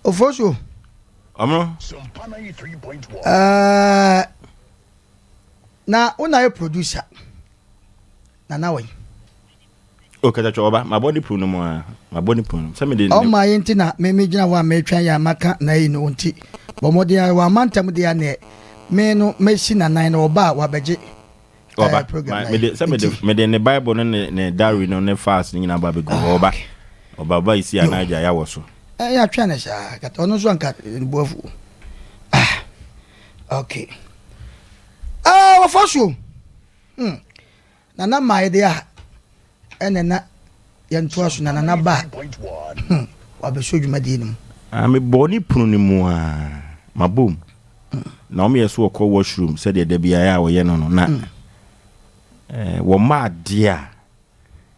Ofosu. Amro. Na una ye producer. Na nawe. Okay, that's over. My body prune more. My body prune. Some didn't. Oh my intina me jina wa me twa ya maka na yi no nti. Bomode ya wa mantam de ya ne. Me no me si na nan no ba wa beje. Oba. Me de ne Bible no ne diary no ne fast ni na ba be go oba. Oba ba isi anaja ya wo so. Ya twa na sha kata ono so anka boafu. Okay. Wa faso. Na mai de ya. Ene na yanto aso na na ba. Wa be so dwuma de nim. Me boni punu ni mu mabom. Na o me yeso ko washroom said de bia ya wo ye no no na. Wo ma dia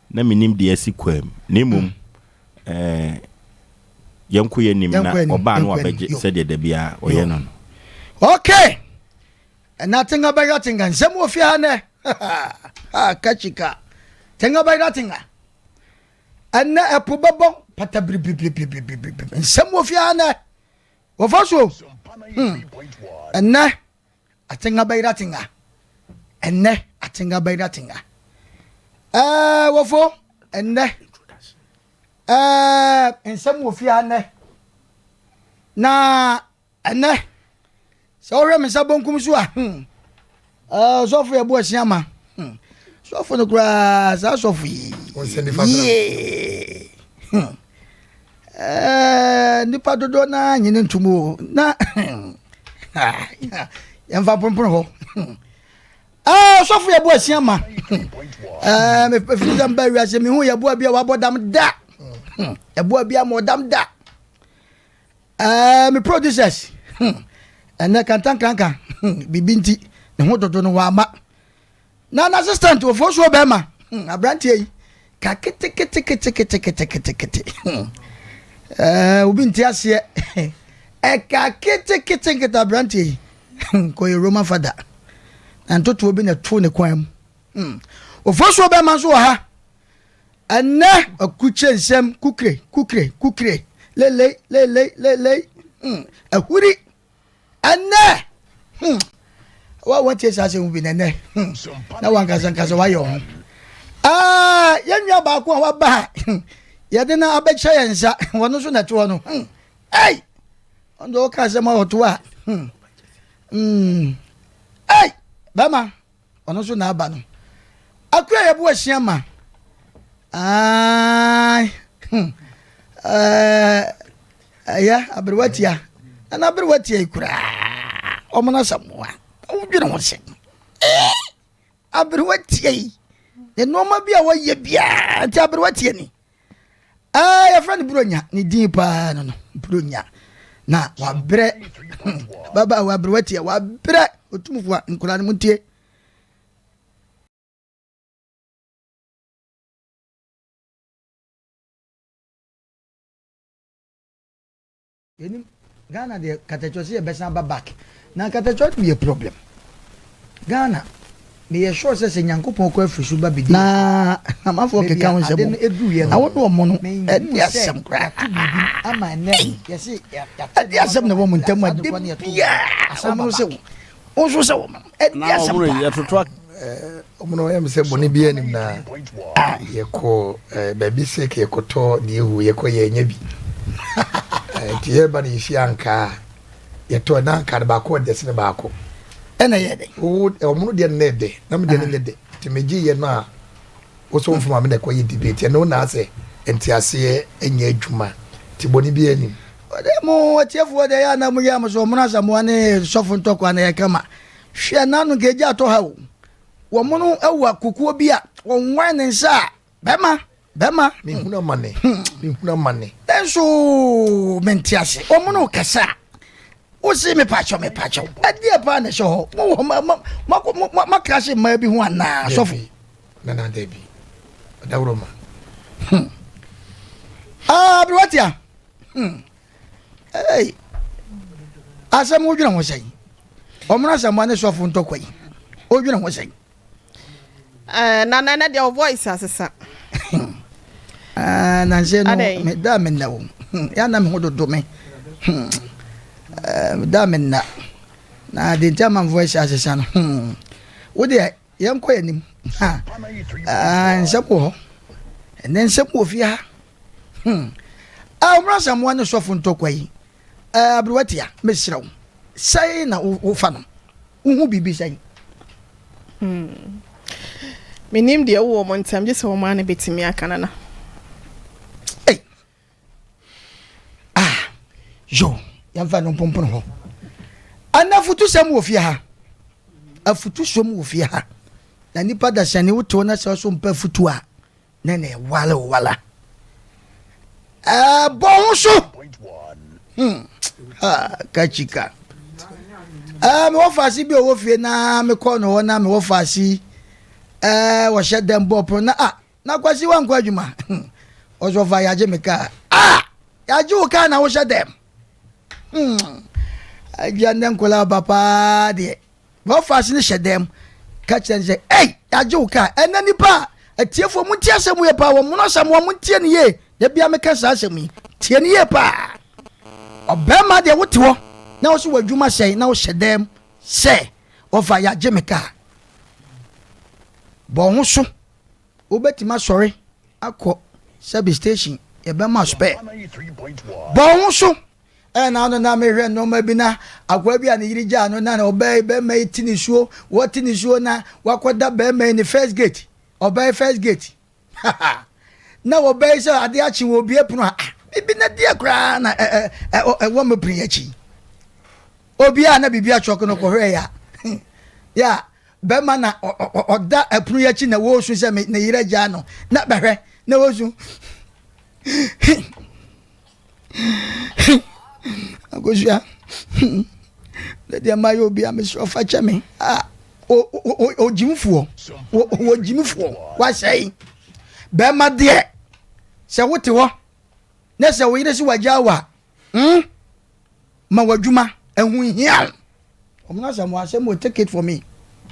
na minim de asikwam. Nemum yanko ye nim na oba no abeje said de bia wo ye no no. Okay. Nothing about that thing. Some of you ne. Kachika. Tenga by that thing. And na probable patabri. And some of you ne. Of also. And na I think about that thing. And na I think about that thing. Wofo and na and some of you ne. Na and na so rem sabon kumsuwa so for yebo asiama so for no grass so for nipa dodo na nyine ntumo na yamfa pompon ho so for yebo asiama me fizam ba wiase me hu yebo bia wabodam da yebo bia modam da me producers and kantan kanka bibinti ne ho dodo no wa ma na assistant of Fosu Obama Mmrantehene ka kete ubinti ase ka kete Mmrantehene ko Roman father and to obi na to ne kwan of Fosu Obama so ha ana akuche nsem kukre lele ahuri anna what is as we been na one kaza wa yo yenya ba ko wa ba ye de na abecha yensa wono so na to no ei ondo ka se ma oto a ei bama wono so na aba no akura ye bo ahia ma ya abriwatia na abriwatia ikura omona samwa udwene ho se abriwatia ye noma bia wa ye bia anti abriwatia ni ya friend bronya ni din pa no bronya na wa bre baba wa abriwatia wa bre otumfo nkura ne mutie yenim Ghana de katechosi e besan ba back na katechot be a problem Ghana me ye sure say Nyankopon ko afisu ba bidi na amafo keka won sebo na wono omo no e asem kra ama ne ye se ya asem na wo mu ntam ade bia omo se wo so se wo e asem ya totoa omo no se boni bia nim na ye ko baby sek ye koto de ehu ye ko ye nya bi tiye ba ni fi anka ye to na anka ba ko de se ba ko ena ye de o mu de na de na mu de ne de ti meji ye na o so mfuma me de ko ye debate no na ase enti ase enya adwuma ti boni bi ani de mo atiefo de ya na mu ya mo so mo na samu ane sofo ntoko na ye kama hwe na no geja to ha wo mo no ewa kukuo bi a wonwan ne nsa bema mi huna mane so mentiase omo no kasa o si me pacho adie pa na sho mo ma crash ma bi hu ana sofo na debi dawroma briwatia asem odwena ho sei omo na asem ane sofo ntokwa yi odwena ho sei na their voice asesa na nse no me da me na wo ya na me ho dodo me da me na de jama voice asesa no wo de yam ko yanim nse ko nse ko fi ha umra samwa no sofo ntokwa yi abruwatia mesira wo sai na wo fa no wo bibi sai menim de wo mo ntam je se wo ma na betimi akana na yo yamfa no pompon ho anafutu sam wo fi ha afutu som wo fi ha na nipa da sane woto na so mpa futu a na na wala bonso kachika me wo fasi bi wo fie na me ko no na me wo fasi wo shedem bopro na kwasi wan kwa adwuma ozo fa yaje me ka yaje wo ka na wo shedem ajande nkola papa de wo fasi ni shedem ka chenje yaje wo ka enani pa atiefo mu tie asemu ye pa wo mu no asemu mu tie ne ye de bia me ka sa asemu tie ne ye pa obema de wote wo na wo so wadwuma sei na wo hyedem se wo fa yaje me ka bon so obetima sori akọ service station e be ma spare bon so na no na me hwe no ma bi na akwa bi an yiri ja no na obey be ma tinisuo wo tinisuo na wakoda be ma ni first gate obey first gate na obey so ade achi wo bi epunu bibi na dia kra na wo me prin achi obi a na bibi achoko no ko hwe ya ya be ma na oda epunu achi na wo su se na yiri ja no na be hwe na wo su agosia le dia mayo bi am so fa chame o jimfuo o jimfuo wa sei be ma de se wote ho na se wo yire si waja wa ma wadwuma ehun hia omna se mo asem o take it for me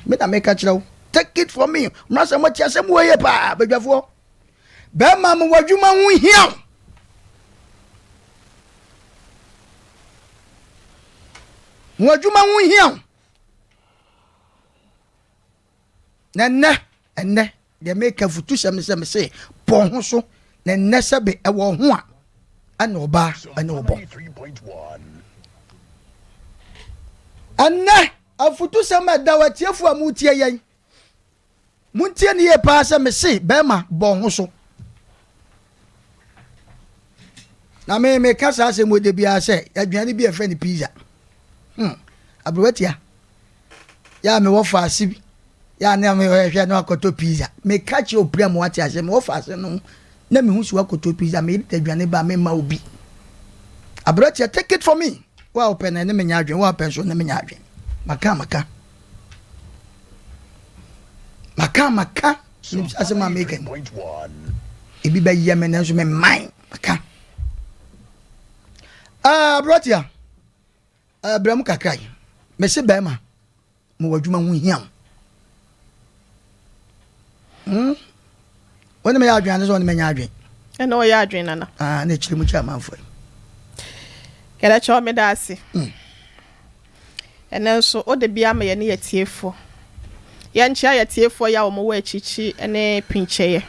me na make kira take it for me omna se mo ti asem wo ye pa badwafo be ma mo wadwuma hu hia wadwuma hu hia na de make futu sem se pon ho so na nese be ewo ho a ana oba ana obo anna afutu sem da watiefu amutie yen muntie ne ye pa se me se be ma bon ho so na me kasa se mo de bia se aduane bi e fe ni pizza abrowatia ya me wo fa asibi ya na me hwe na akoto pizza me kachi opria mo wati ase me wo fa ase no na me hu su akoto pizza me de aduane ba me ma obi abrowatia take it for me wa open na me nya adwen wa open so na me nya adwen maka ni ase ma make ebi ba yeme na so me mind maka abrowatia abram kakrai me se ba ma mo wadwuma hu hiam wona me ya adwan so wona me nya adwen na o ya adwen nana na chiri mu cha manfo keda cho me da ase ene so o de bia ma ye ne yetiefo ye nchia yetiefo ya wo mo wa chichi ene pincheye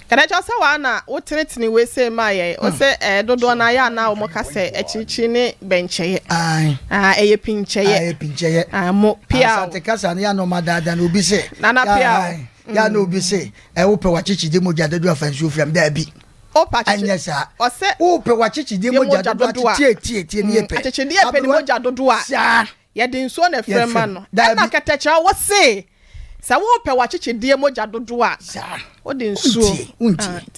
kada cho se wa na wo tenetini we se ma ye o se dodo na ya na wo mo ka se chichi ne bencheye eye pincheye mo pia asante kasa na ya no madada na obi se nana pia ya no obi se wo pe wa chichi de mo jadado afansu fiam da bi o pa chichi anyesa o se wo pe wa chichi de mo jadado tie ne ye pe chichi de ye pe ni mo jadado a ye de nso na frema no na ketecha wo se sa wo pe wa chichi de mo jadado a o de nso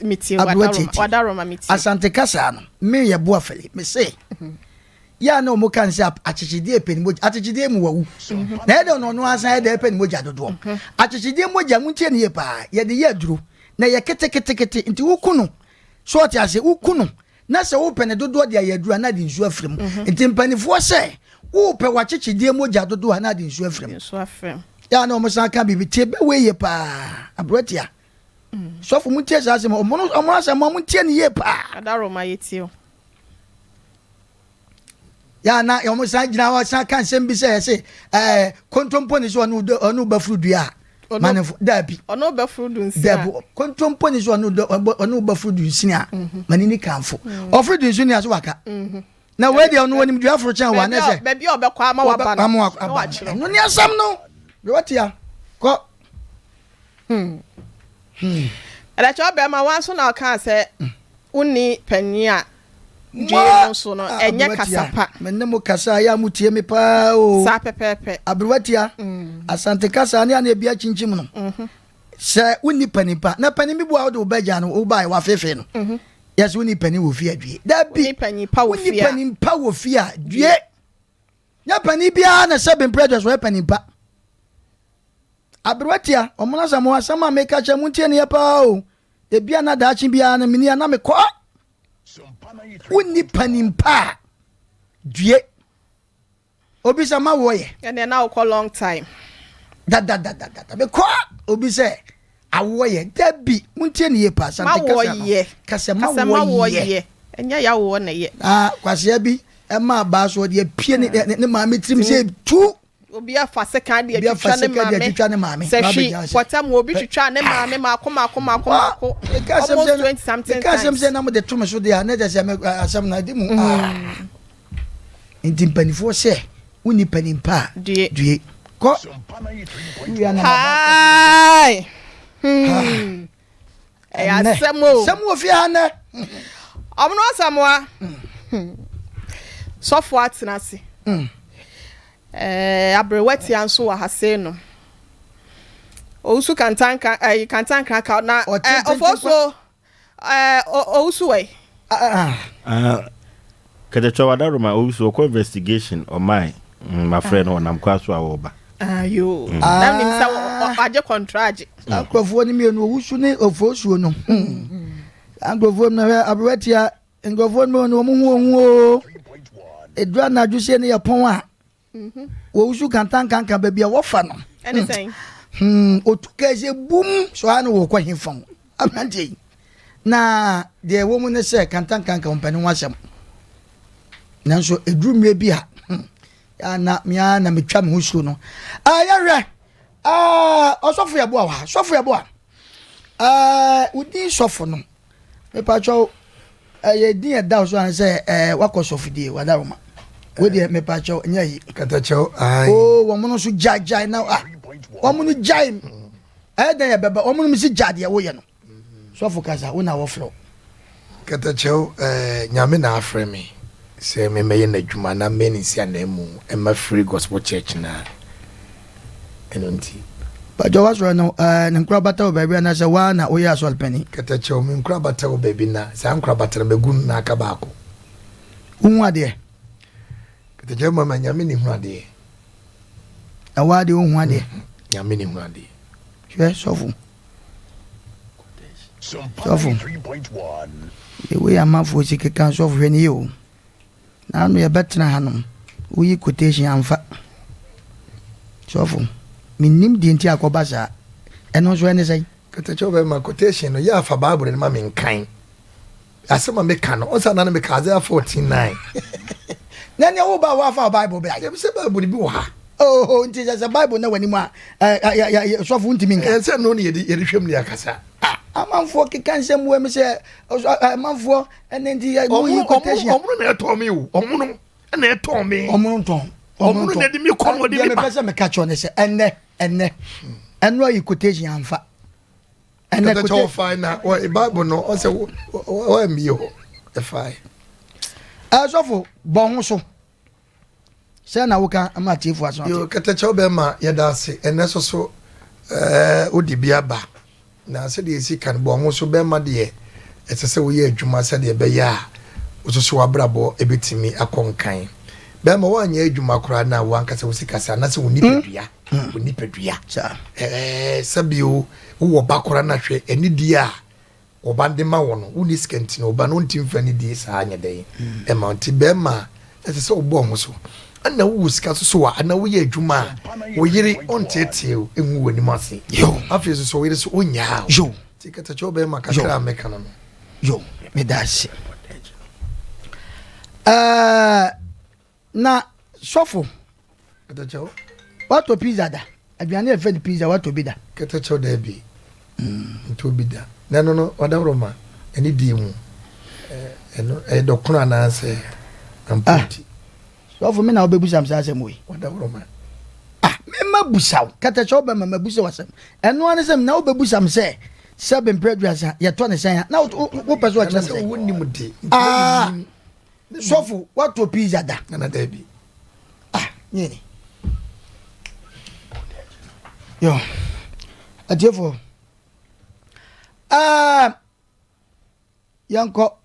miti wadaro ma miti asante kasa no me YEBOAH AFARI me se ya na mo kan se achichide pe ni mo achichide mu wawu na e de no asan de pe ni mo jadodo achichide mo ja muntie ne ye pa ye de ye duro na ye kete nti wukunu so ti ase wukunu na se wo pe ne dodo de ye duro na de nsu afrem nti mpanifo se wo pe wa achichide mo jadodo na de nsu afrem ya na omo san ka bibi tie be we ye pa abrotia so for mu tie sa asem omo asem mu tie ne ye pa adaro ma yetio ya na omo san gina wa san kan sem bi say kontompo ni so onu bafrudua manefo dabi ono bafrudu nsia dabi kontompo ni so onu bafrudu nsia manini kanfo ofrudu nsia so waka na we dey onu wonim dua fro chan wa na say baby obekwa ama waba no wa chiro no ni asam no be watia ko ala cho be ma wan so na kan say uni pania due so no enye kasapa menne mo kasa ya mutie me pa o sa pepepe abruwatia asante kasa ne na bia chinchim no se uni panipa na panimi bua wo baja no wo bai wa fefe no yes uni pani wo fi adue da bi uni pani pa wo fi uni pani pa wo fi adue ya pani bia na seven predators wo pani pa abruwatia omuna samo asama meka cha mutie ne pa o e bia na da chi bia na mini na me ko uni panimpa due obi sa ma wo ye and now call long time da be ko obi say awo ye dabi muntie ne ye pa sante kasa ma wo ye enya ya wo na ye kwase bi e ma ba so de pie ne ma metrim say tu obi afa second de twitwa ne maame se hwi pota mo obi twitwa ne maame mako almost 20 something kasem say na mo de tum so de na je say asem na di mu intimpanifo se uni panimpa due ko hi asemo fi ana omno samoa sofo atenase abrewati anso wa hase no ousu kantanka kantanka na ofoso ousu we Ketekyew wadaroma ousu ko investigation on my friend on am kwaso awoba ayo na nim sa aje contract akrofo ni me no ousu ne ofosu no akrofo na abrewati ngofo no mo edra na dwuse ne yapon a wo usu kantanka babia wo fa no anything otukeze boom so anu wo kwa himfon amante na de wo mu ne se kantanka kompani wasem nanso edrumre bia ya na mia na metwa me husu no ayare osofo yeboa wa sofo yeboa udi sofo no me pacho ye din e da so an se wakosofidie wadaroma we dey me pacho nyai Ketekyew ai wo mo no so jajai na wo mo no jai den ya beba wo mo no mi si jade wo ye no so focus wo na wo flow Ketekyew nyame na afre me se me meye na dwuma na me ni sia na mu e ma free gospel church na enonti pacho was no nkura bata wo baby na se wa na wo ya so alpeni Ketekyew me nkura bata wo baby na sa nkura bata na begun na aka baako unwa de Ketekyew mama nyame ni hu ade awade unhu ade nyame ni hu ade hwe sofu we amafo sike kan sofu hwe ni yo na no ye betra hanom uyi quotation amfa sofu minim di nti akobasa eno so ene sai Ketekyew be ma quotation no ya afa bible ni ma me nkan asema me kan o sa na me ka Isaiah 14:9 nani wo ba wa fa bible be ya be se bible bi wo ha oh nti just bible na wani ma ya sofu ntimi nka se no ne ye hwem ne akasa amanfo kekansem we me se amanfo ene ndi uyi quotation omuno na eto me wo omuno na eto me omuno na di mi komo di mi me pese me catch on se ene eno yi quotation amfa ene quotation fine na o bible no o se o mi ho e fine asofo bon ho so se na wo kan amatiefo aso yo Ketekyew be ma ye da se ene so odi bia ba na se de esi kan bon ho so be ma de etese wo ye adwuma se de be ya wo so wabrabo ebetimi akonkan be ma wo anya adwuma kora na wo ankasa wo sikasa na se wo nipadua wo nipadua sabio wo ba kora na hwe eni dia oba de ma wo no wo ni skenti no oba no ntimfa ni di sa anya den e ma nti be ma etese wo bo ho so ana wo sika so wa ana wo ye adwuma wo yiri onteteo enwu wani mase yo afie so wo yiri so onya yo tikata cho be makakra meka no yo me dashi na sofo kata cho what to pizza da aduane e fe pizza what to be da kata cho da bi to bi da na no odabroma eni di mu eno dokuna na ase ampoti sofo me na obebusa msa asem we odabroma me mabusa kata cho be mabusa wasem eno ane sem na obebusa mse seven preduasa ye to ne sen na wo peso wa kire se wonni mu de sofo what to pizza da na da bi nyini yo adiefo yanko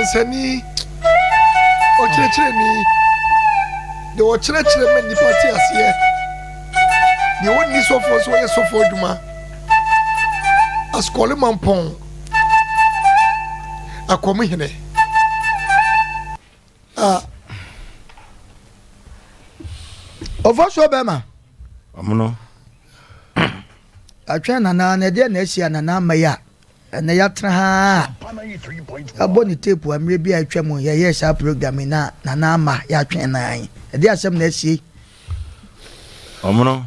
sani o chere ni de o chere me ni party asiye de woni sofo so ye sofo duma askole mampon akomo hene ovo so be ma amono atwa na de na asia na maya na ya tra ha aboni tape amre bi atwa mu ye yes a program na ama ya atwa na an de asem na asie amono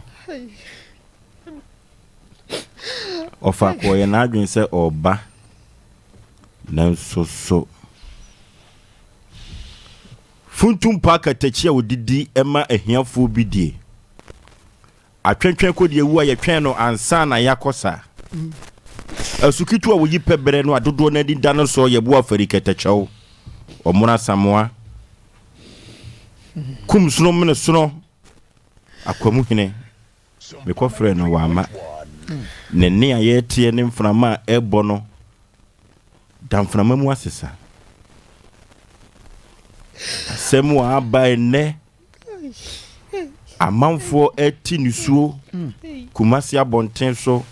ofa ko ye na adwen se oba na so funtum pa ketekye odidi ema ahiafo bidie atwentwen ko de wu a ye twen no ansa na yakosa asukitu a woyi pebere no adodo na di dano so YEBOAH AFARI KETEKYEW omuna samoa kum suno mene suno akwamu hene me ko frɛ no wama ne ne aye tie ne mframa ebo no damframa mu asesa asemu aba ene amanfo eti nisuo kumasi abonten so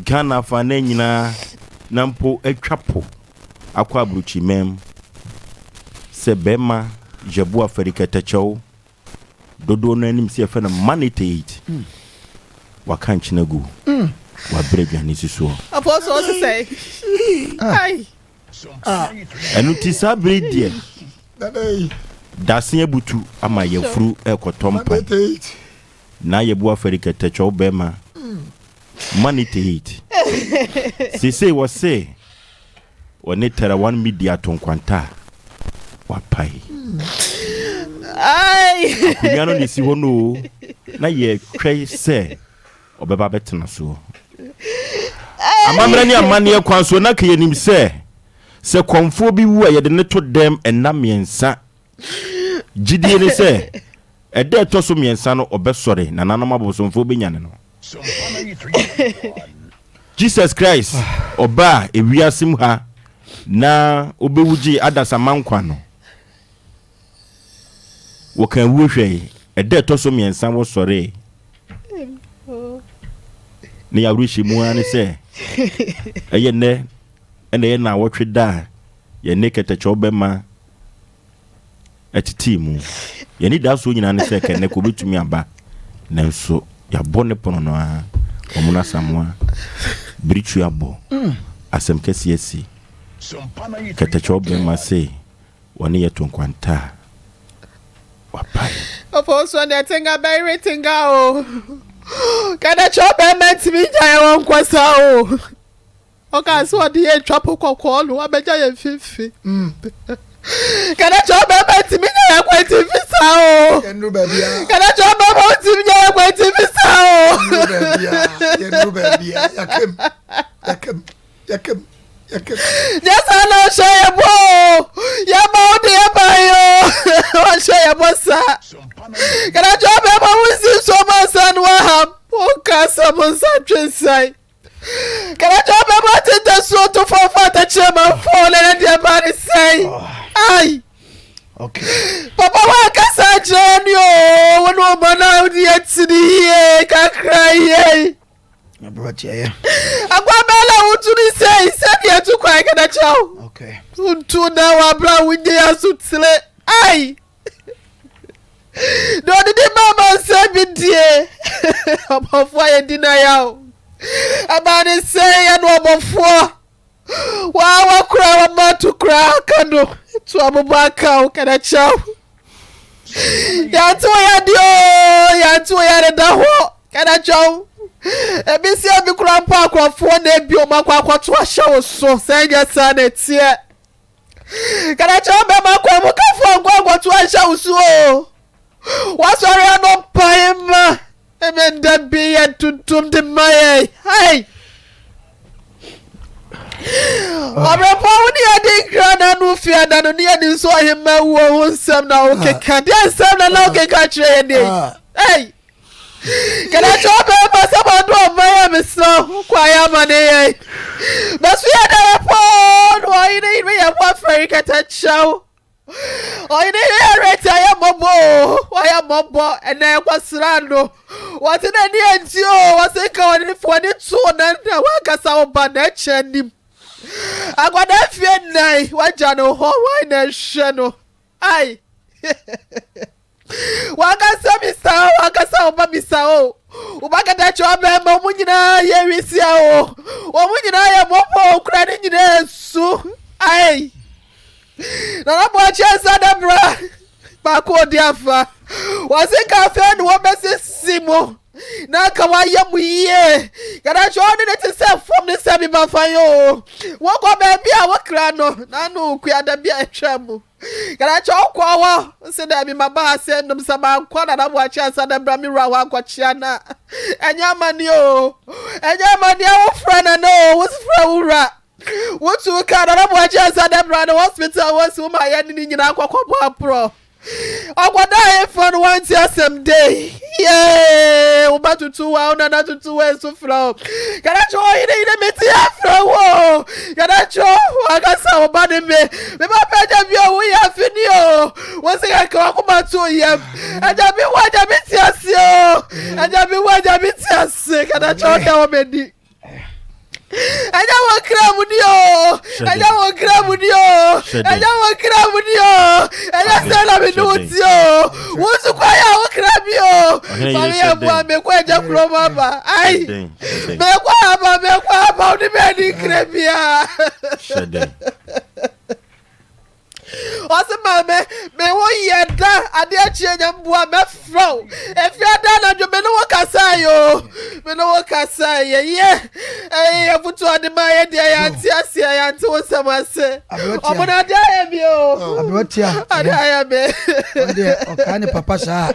Ghana fane nyina nampo atwapo akwa abruchi mem se bema YEBOAH AFARI KETEKYEW dodo no anim se efe na manite waka nchinagu wa bredwane sisuo apostle what say ai enu ti sabredie dasen abutu ama yefuru ekotompa na YEBOAH AFARI KETEKYEW bema manite hate sisi wase wone tera 1 media tonkwanta wapai ai kunyano ni si hono na ye twai se obeba betena so amamra ni amane kwanso na ke yenim se se konfo bi wu a ye de ne to dem enam yensa gidie ne se ede to so miensa no obesore na nanom abosomfo be nyane no Jesus Christ oba ewiasim ha na obewuji adasamankwa no wo kan wu hwe ede to so miensa wo sore ni ya rushi mu ani se eye ne ene na wo tweda ye ne ketekyew bema atiti mu ye ni da so nyina ne se ken ne ko betumi aba nanso ya bone pono no a omuna samwa birichu abo asem kesiesi ketekyew bema se woni ye tonkwanta wapai Opo so na tinga by rating o. Kada chop emet mi jaya won kwasa o. Oka so de e chop kokko no abeja ye fifi. Kada chop emet mi jaya kwati visa o. Yenu babia. Kada chop emet mi jaya kwati visa o. Yenu babia. Yakem. Yes, I know show you bo. Ya bo de ba yo. Wa show you bo sa. Kada chop emet we see so much and what happen. Oka someone said Can I drop about it the so to for the chairman fall and the body say aye. Okay. Papa wa kasa Janio when no man out yet to the can cry. I brought you here. Agbabela utuni say said you to cry can chow. Okay. Untu na wa bra with the asutile aye. No the mama say be dear. About why deny out. About it say and obofo. Wa kura wa to cry kando to abubaka can I chow. Ya to ya da ho can I chow. E bi si abi kura pa akwafo na bi o makwa akwato ahya so say ya sanet here. Can I chow be makwa mu kafo akwato ahya so. What's our no payma? Amen. That be at to the my hey. I'm a pony. I think Grana no fear that only I saw him. My woman, some now okay. Can't you some now okay? Catch hey. Can I drop him? Someone do my so quiet money. But we had a phone. Why need we have one for you to show? Oh, you didn't I am a bobo, and I was rando. What in the end, you was a going for the two and I work as our banach and him. I got that fear night. What Jano, why not channel? Aye. Waka Sammy Sao, Waka Sao, Baby Sao. Ubaka that job, Mamuna, Yerisio. Or when I am more credit in there, so aye. Na mo chesa da bra ba ko diafa was e ka fe no be simo na ka wa ye mu ye kada cho ne te se from the same ba fan yo wo ko be bia wo kra no na no ku ada bia etwa mu kada cho ko wo se da bi maba se ndum sa ba kwa na mo chesa da bra mi ra wa kwa chia na enya mani o wo fra na no wo fra wura. What to Canada watch us at the brand hospital was whom I had in Aqua Pro. I would die for once some day. Yay! About to 2 hours and not to 2 hours to flow. Can I join in the after? Can I join? I got some body me. The papa of you, we have finio. Once I come about 2 years, and I'll be what I miss you. And I'll be what I miss you. Can I join our baby? I don't want Cramudio. I don't want Cramudio. I don't want Cramudio. And I said I'm in Nutio. What's the quiet Crabio? Maria, me quite a cromaba. I me about the many Crabia. What's me wo yeda ade achie nyamboa me fro if you da na dwo me no wakasa yo me no wakasa ye abutu ade ma ye de ya ti ase ya nti wo samase omona de ya bi o Abrotia ade ya be ode okane papa sa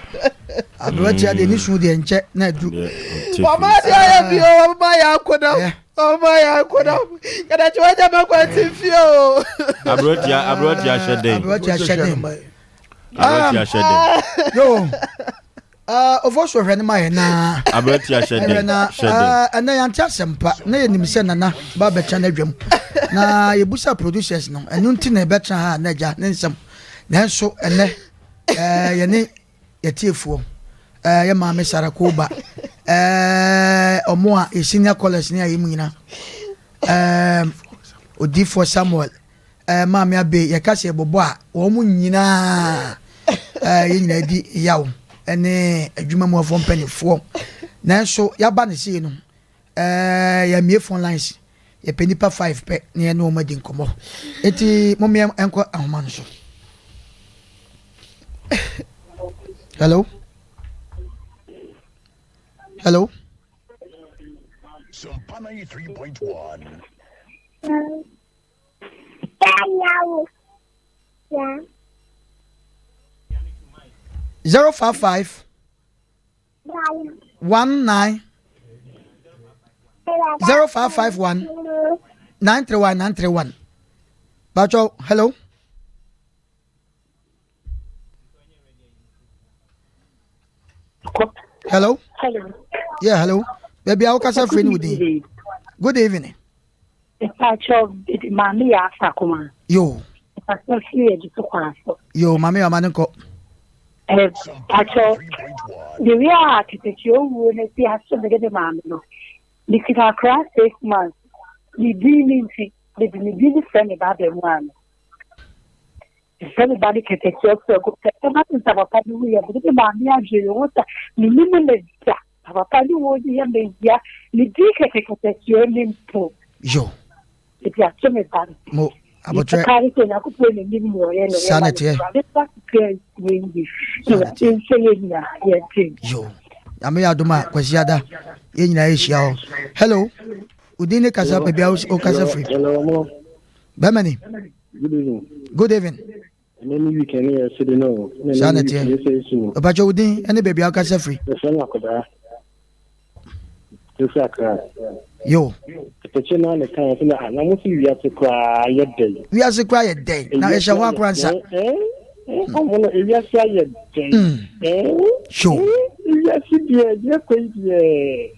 Abrotia de ni su de nche na du mama de ya bi o mama ya koda Oh my God, can I try to make what you feel? Abrotia shedding. Abrotia shedding. Yo. Of course, we're running my na. Abrotia shedding. And I am just some part. Nay, Nimsen and Baba Chanedrum. Na Yebusa producers no, and Nuntin a better Naja, Nensum. Then so and Yane Yatifu. Your mamma Sarakoba. Or more a senior college near Imina. Odi for Samuel. Mammy Abbey, Yakasi Boboa, Omunina. Di Yaw. Ene adwuma mu afọ mpani fo nanso ya ba ne see no ya mie phone lines ya penipa 5 pe ne no ma di nkomo eti momia enko ahoma no so. Hello Sampana 3.1 Yeah. 055 19 0551 931 931. Bacho, hello. Hello. Hello. Yeah, hello. Baby, how can I friend with you? Good evening. Bacho, Mammy Afakuma. Yo. Yo, Mammy Amanko. Bacho, the real architecture wouldn't be as to the mammy. The kid across 6 months. The dealing the really friend about the one. Everybody can take your circle. Nothing about Paddy. We have the mammy and Jota. The minimum our Paddy was the India. The deacon your name too. Yo. If you are so bad. Mo. About sanity. Yo. Ame aduma kwasiada. Ye nyina ehia. Hello. Udine kasa baby house o kasa free. Hello. Bemani. Good evening. Good evening. Many weekend here so no. Sanity. Obacho udin ene baby house kasa free. Yo. The na le kan so na na mo fi wi ase kwa ye dey. We are cry day. Now e sha wa kransa. Omo no wi ase ye dey. Sure. Wi ase die je ko die.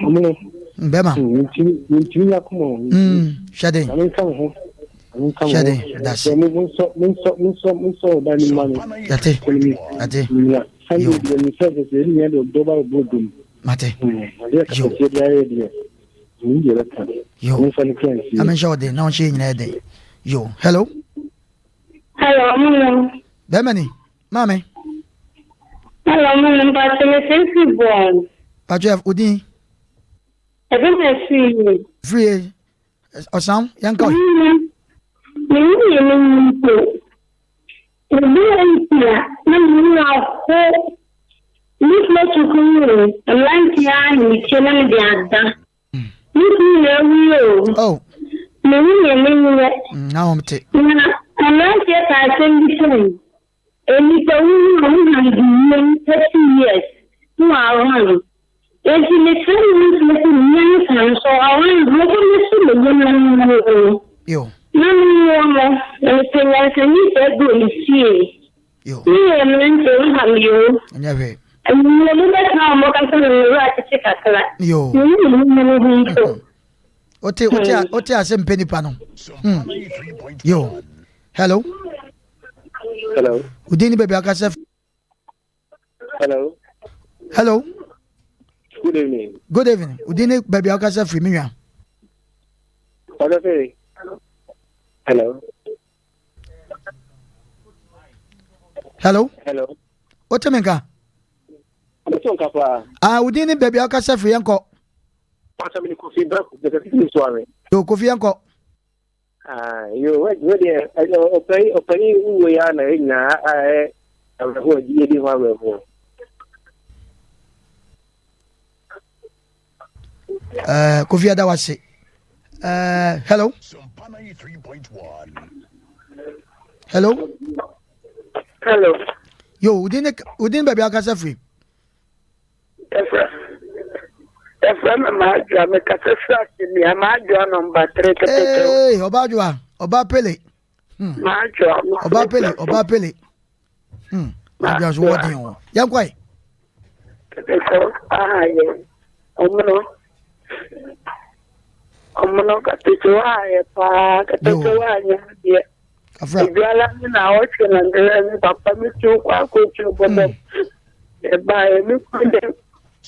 Omo no. Bema. Nti ya kuma. Shade. Amen kan ho. Shade. That's it. Mun so da ni mani. Ate. Ate. Yo. Mate. Yo. I'm sure they no change that day. Yo. Hello. Hello, Bemani. Mame. hello, but I'm born. Pacho Udin. I don't see Free. Osam. Yanko. Oh. Now I'm take. Yo. Yo. Never. Yo. Ote asem penny pano. Yo. Hello. Hello. Udini baby akasef. Hello. Hello. Good evening. Good evening. Udini baby akasef free me. Okay. Hello. Hello. Hello. Ote menka. Udini baby akasef free yanko. Pasa mi Kofi Bra, de que suave. Yo Kofi yanko. Yo we opani uwe ya na ho di di wa we. Kofi ada wase. Hello. Sampana 3.1 Hello. Hello. Yo, Udin baby akasa free. friend of my job, make a success in me. My job number 3. Hey, Oba Pele. My job. Oba Pele. I just wording on. Young boy. Omno katuwa pa katuwa ya. Afra. Ibiala na oche na ngere papa mi tu kwa ko tu bodo. E ba e mi kunde.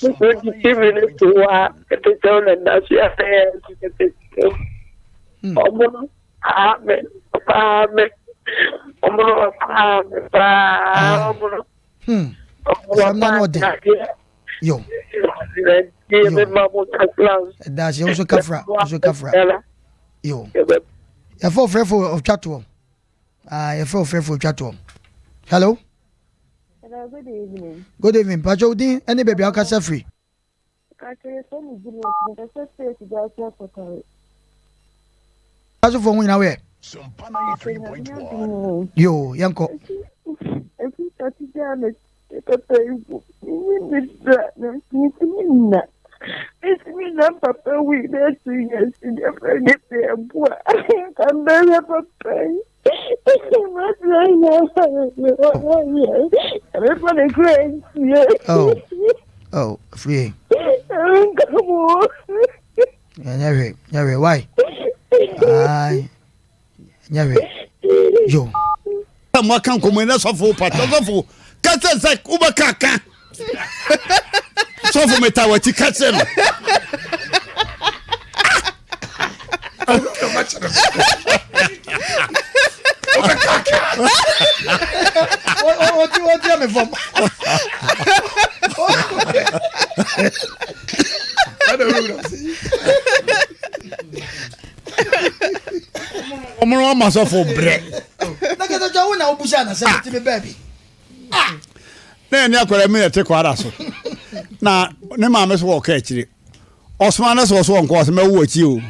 Mi ko di TV ni tuwa katuwa na dasu ya fe katuwa. Omno amen. Amen. Omno amen. Omno. Samna no de. Yo. That's also kafra. Yo. You fall fearful of chatwom. You fall fearful of chatwom. Hello. Hello, good evening. Good evening. Pacho Din, any baby I'll catch free. Pacho for win away. Sumpana 3.1. Yo, Yanko. Papa, we there 2 years in the friend there. I'm very papa. Everybody crazy. Oh, free. Come on. Nyare, why? Nyare. Yo. Moi quand comme na sofo pata sofo kata zak uba kaka sofo metawati kata no What me from? I don't know. Omro ma sofo bre Nakata jawu na obusha na say to me baby. na ni akwara me yete kwara so na ne ma me so wo ka akire osman na so nko osman wo achi o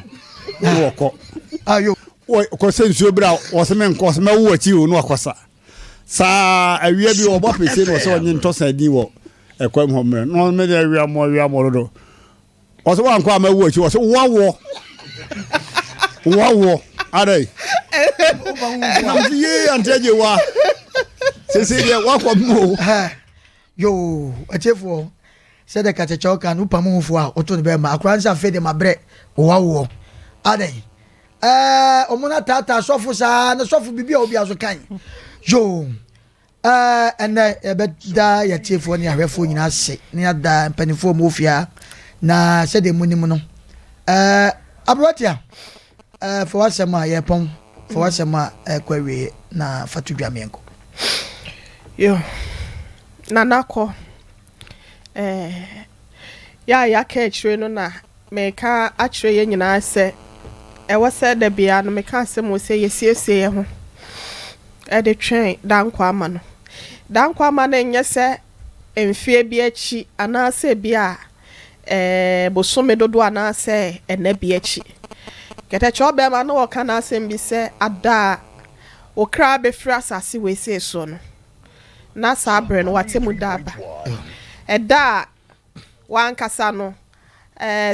wo ko Ayo. wo ko sensuo bra osman nko osman wo achi o no akosa sa awia bi obo pese no so onye ntosa di wo ekwam homre no me de awia mo do osman nko ama wo achi wo so wo Adai. Ye anteje wa. Sisi wa kwa mo. Yo, achefo. Said the katechoka no pamu fo a oto be ma akransa fe de mabre wo. Adai. Omuna tata sofo sa na sofo bibia obi aso kan. Yo. Ene ebeda ya chefo ni ahwefo nyina se. Ni ada mpanifo mo ofia na said the munimu no. Abrotia. For what some ye pon for what some query na fatudwa menko yo nanako ya ka achire no na me ka achire ye nyina se e wose da bia no me ka se mo se ye siesie ye ho e de twen dankwa ama no dankwa ama na nye se emfie bi achi ana se bia bosome dodo ana se ena bi achi Ketekyew be ma no woka na asem bi se ada okra be fra asase we se so no na sabre no watemu daba eda wankasa no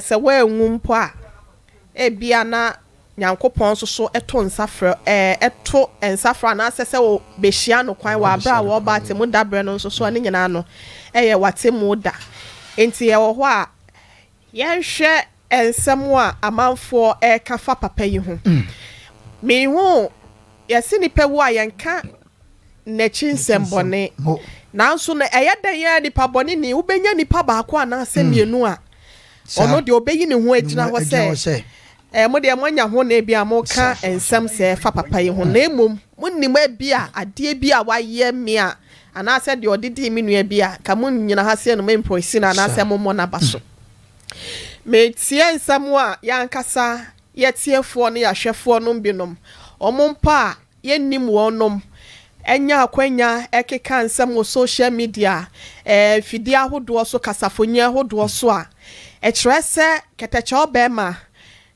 se wa enwumpo a bia na Nyankopon so eto nsafra eto ensafra na asese wo behia no kwan wa abra wo ba temu dabre no so ne nyina no ye watemu da enti ye wo ho a yenhwe ensemo a amanfo kafa papa yi ho me hu yesi ni pewu a yenka na chinsembone nanso na eyeda ya nipa bone ni ubenya nipa baako ana asemienu a ono de obeyi ne ho agina ho se mo de mo nya ho na bia mo ka ensem se fa papa yi ho na emom munnim bia ade bia waye me a ana se de odidi mi nua bia ka mun nyina ha se no me improisi na ana se mo mo na baso me tie nsam a yankasa yetiefo no yahwefo no binom omompa yennim wonom enya akwanya ekeka nsam wo social media fidi ahodo so kasafonya ahodo so a ekyerese Ketekyew be ma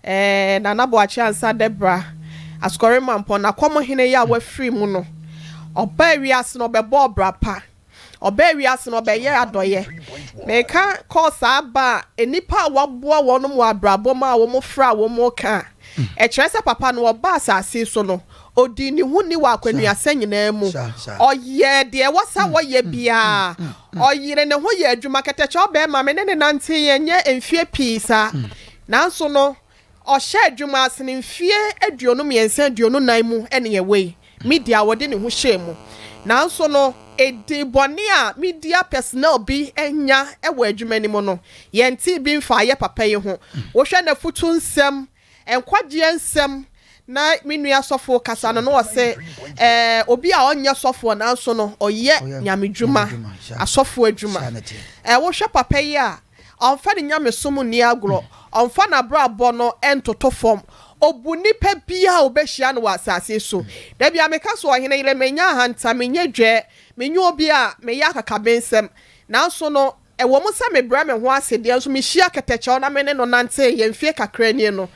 na naboachi ansa Debra askore mampo na komo hene ya wa free mu no oba wiase no bebo brapa obe wiase no be ye adoye meka course aba enipa waboa wono mu abrabo ma wo mo fra wo mo ka e kyerese papa no oba asase so no odi ni hu ni wa akwanua sanyina mu oye de wasa woye bia oyire ne ho ye adwuma keteche obe ma me ne nante ye nye emfie pisa nanso no ohye adwuma asene mfie aduonu miensa aduonu nan mu ene ye we media wode ne ho hye mu nanso no edi boni a media personnel bi enya ewo adwuma ni mu no ye nti bi mfa ye papa ye ho wo hwe na futu nsem enkwagye nsem na minua sofo kasa no no se obi a onye sofo nanso no oye nyamedwuma asofo adwuma wo hwe papa ye a onfa ne nyamesom ni agro onfa na brabo no entoto form obu nipa bia obehia no wasase so da bia meka so ohene ile menya hanta menye dwe menye obi a meya akakabensem nanso no ewo mo se me bra me ho asede nso me hia keteche na me ne no nante ye mfie kakra ni no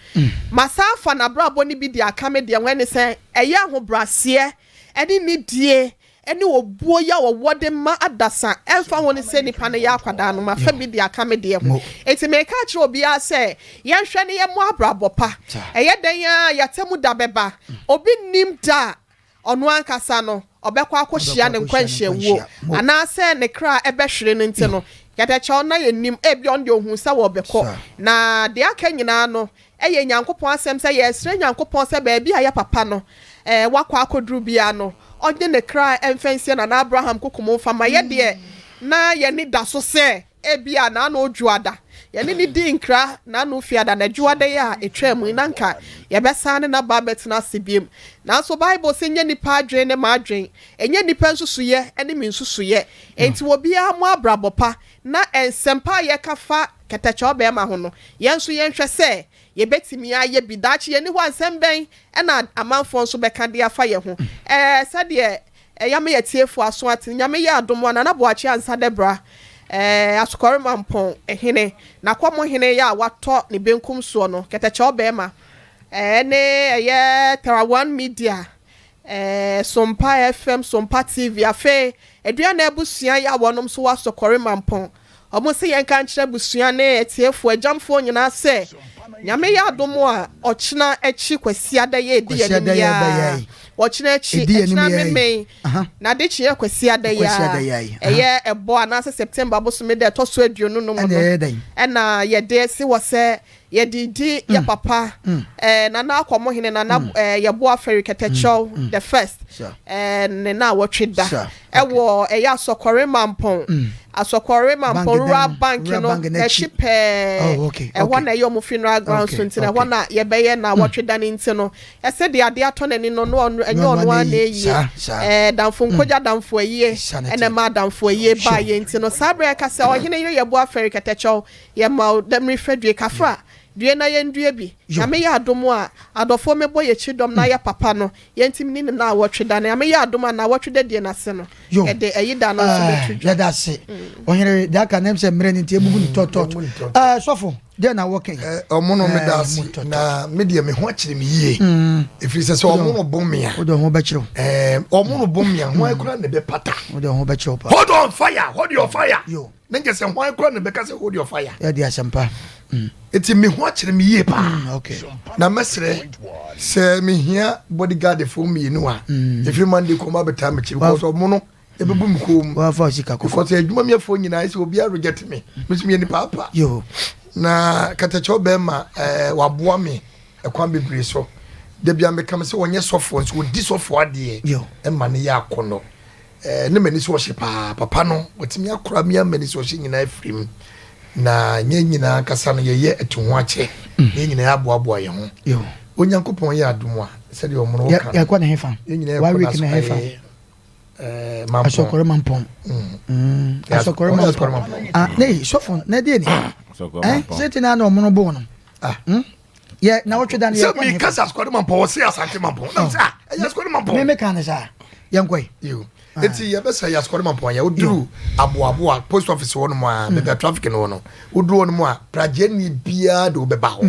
masafa na brabo ni bi dia aka me de wen se eya ho brase eni ni die eni obuo ya wode ma adasa emfa woni se nipa ne ya akwada no ma fa bi dia aka me de ho eti me ka kire obi a se ye hwe ne ye mo abrabo pa eye dan ya yatemu da beba obi nim da ono ankasa no obekwa akohia ne nkwanhia wo ana se ne kra ebehwere no nti no keteche na ye nim ebi on de ohun se wo beko na de aka nyina no eye nyankopon asem se ye esre nyankopon se ba bi aye papa no wakwa akodru bia no onye ne kra emfensie na Abraham kokomo fama ye de na ye ni da so se ebia na na ojuada ye ni di nkra na na ofiada na juada ya etwam na nka ye besane na babet na sibiem na so Bible se nye nipa adwen ne ma adwen enye nipa nsusuye ene mi nsusuye enti obi a mo abrabopa na ensempa ye kafa keteche obe ma ho no ye nso ye nhwe se ye betimi aye bidachi ye ni ho ansem ben ena amanfo nso beka de afa ye ho sade yame ye tiefo aso ati nyame ye adomo na na boachi ansa debra asukore mampon ehene na kwamo hene ya wato ne benkum so no keteche obe ma ne ye Terawan Media Sompa FM Sompa TV afe edua na ebusua ya wonom so wasokore mampon omo se yen kan kire busua ne etiefo agyamfo nyina se nyame ya adomo a ochina echi kwasi adaye edi ya ochina echi na meme na de chi kwasi adaye eye ebo anase September bosume de to so aduonu no mo na ye de se wo se ye didi ya papa na na akomo hene na na YEBOAH AFARI KETEKYEW the first ne na wotweda ewo eya asokore mampon asokore mampon rural bank no na chipe ewo na yo mo funeral ground so ntina ewo na ye beye na wotweda ni ntino ese de ade ato na ni no no enye ono a na eyi danfo nkoja danfo eyi ene ma danfo eyi ba ye ntino sabre ka se ohene YEBOAH AFARI KETEKYEW ye ma dem refedwe kafra due na ye ndue bi na me ya adomo a adofo mebo ye chidom na ya papa no ye ntimni na awotweda na me ya adomo na awotweda die na se no e de ayida na so betudwa ya da se ohere da ka nem se mre ni nti ebubu ni toto sofo de na working omono me da se na media me ho akire me yie efiri se omono bomia o de ho ba kire omono bomia ho akura ne be pata o de ho ba kire pa hold on fire hold your fire yo nenge se ho akura ne be ka se hold your fire ya di asempa eti me ho akire me yie pa okay na mesre se me hia bodyguard for me no a efiri mande ko ma beta me chi because omono ebebu mkom wa fa sika ko because adwuma me afo nyina ise obi a reject me mesumi ni papa yo na Ketekyew bema waboa me ekwan bebre so de bia me kam se wonye sofo nso odi sofo ade e ma ne ya akono ne mani so hye papa no otimi akora me amani so hye nyina afrim na nyina kasa no ye etu ho ache nyina ya boaboa ye ho yo onyankopon ya adomo a se de omono ka ya kwa na hefa wa week na hefa asokore mampon asokore mampon ne sofo na de ni setina na omono bo no ye na wotweda na ye kwa me kasa asokore mampon wo se asante mampon na se ya asokore mampon me kan sa yankoi yo eti ye besa ya asokore mampon ya oduru aboabo post office wo no mo a be traffic no no oduru no mo a praje ni bia do be ba ho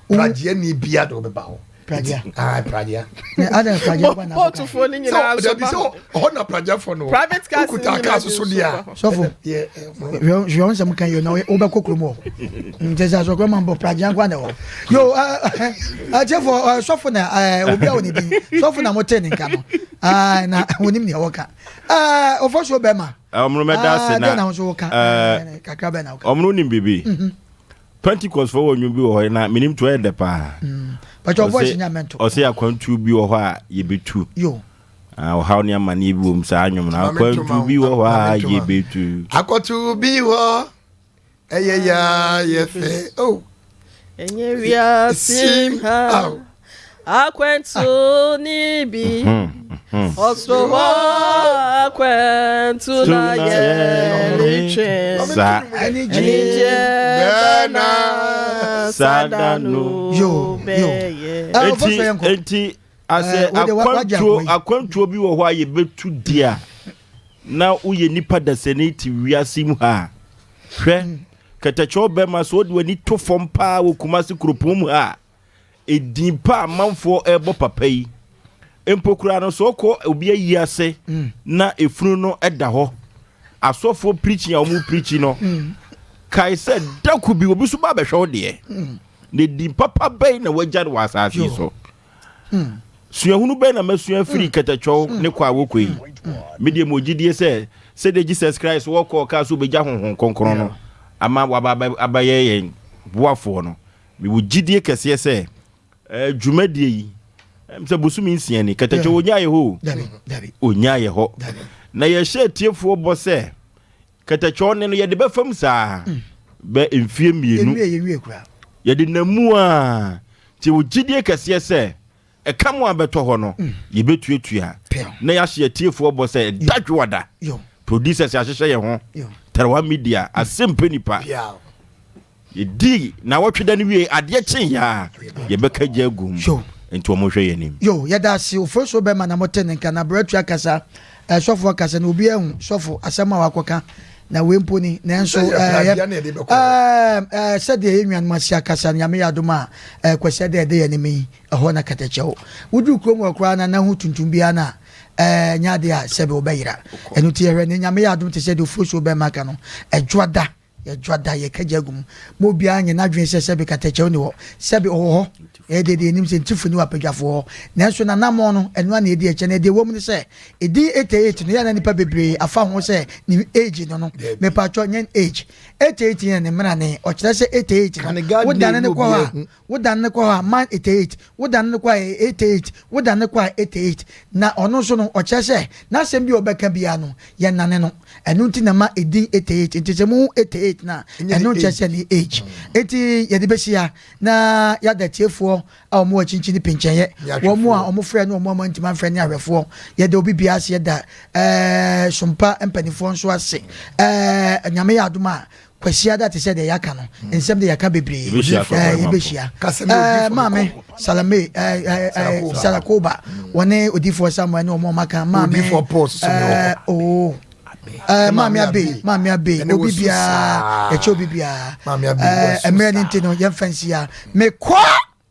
praje ni bia do be ba ho praja praja ada praja kwa na Port phone ni nyina so there so na praja for no private cars kuta car so dia so for je on some kan yo na o be kokro mo ntesa so kwa mambo praja kwa na wo yo je for so for na obi a woni bi so for na mo ten nka no na wonim ne woka ofo so be ma omru meda se na na so woka kakra be na woka omru nim bibi Pentecost for wonyu bi wo na minim to e de pa but your voice nyamento o se akwantu bi wo ho a ye betu yo o haw ne amane bi wo msa anwum na akwantu bi wo ho a ye betu akwantu bi wo ya ye fe oh enye wia sim ha akwantu ni bi osro wa akwantu na ye riche sa enije na sadanu yo enti ase akwantuo bi wo ho aye betu dia na uye nipa da senate wiase mu ha hwe katacho be ma so de wani to fom pa wo kumase kropom mu ha edin pa manfo ebo papa yi empokura no so ko obi ayi ase na efunu no eda ho asofo preaching a mu preaching no kai said daku bi obi so ba be hwe de ne di papa bay na wagya wa asase so suahunu bay na masua free katacho ne kwa wokoi media mogidie se de Jesus Christ wo ko ka so begya honhon konkron no ama waba abaye yen boafo no me wogidie kese se dwumadie yi mse busumi nsia ni katacho onya ye ho dabi onya ye ho na ye hye tiefo bo se katacho ne no ye de befam saa be emfie mienu ye de namu a ti wogidie kese se e kamo abeto ho no ye betuatua na ya hye tiefo bo se dadwada producers ya hye ye ho terwa media asempe nipa ye di na wotweda ne wie ade kyen ya ye beka jagum enti o mo hwe ye nim yo ya da si ofo be ma na moten nka na bretua kasa sofo kasa na obi ehun sofo asema wakoka na wemponi na enso sede enwan masia kasa nyame yadoma kwese de ye nimi ho na katachewo wudu krom wakra na hu tuntum bia na nyaade a sebe obeyira enu tie hwe ne nyame yadom te sede ofo so be maka no edwada ye kajagum mo bia anye na dwen sebe katachewo ni wo sebe ho de nim se ntifuni wa pagafo na so na namo no enu na edi eche na de wom ni se edi 88 no ya na nipa bebre afa ho se ni age no me pa cho nyen age 88 ne mra ne o kire se 88 wodan ne kwa man 88 wodan ne kwa 88 wodan ne kwa 88 na ono so no o kire se na sem bi obeka bia no ye nane no enu nti na ma edi 88 nti se mu 88 na enu kire se ni age eti ye de besia na ya da tiefo a mo chinchini pincheye wo mo a omo frɛ no omo ntima frɛ ne ahwɛfo ye de obi bia se da sompa empanifo nso ase nyame ya adoma kwasia da te se de yaka no ensem de yaka bebre yebehia mame salame salakoba wone odifo samuel ne omo maka mame odifo post oh mami abe obi bia e che obi bia emre ni ntino ye fancy ya me kwa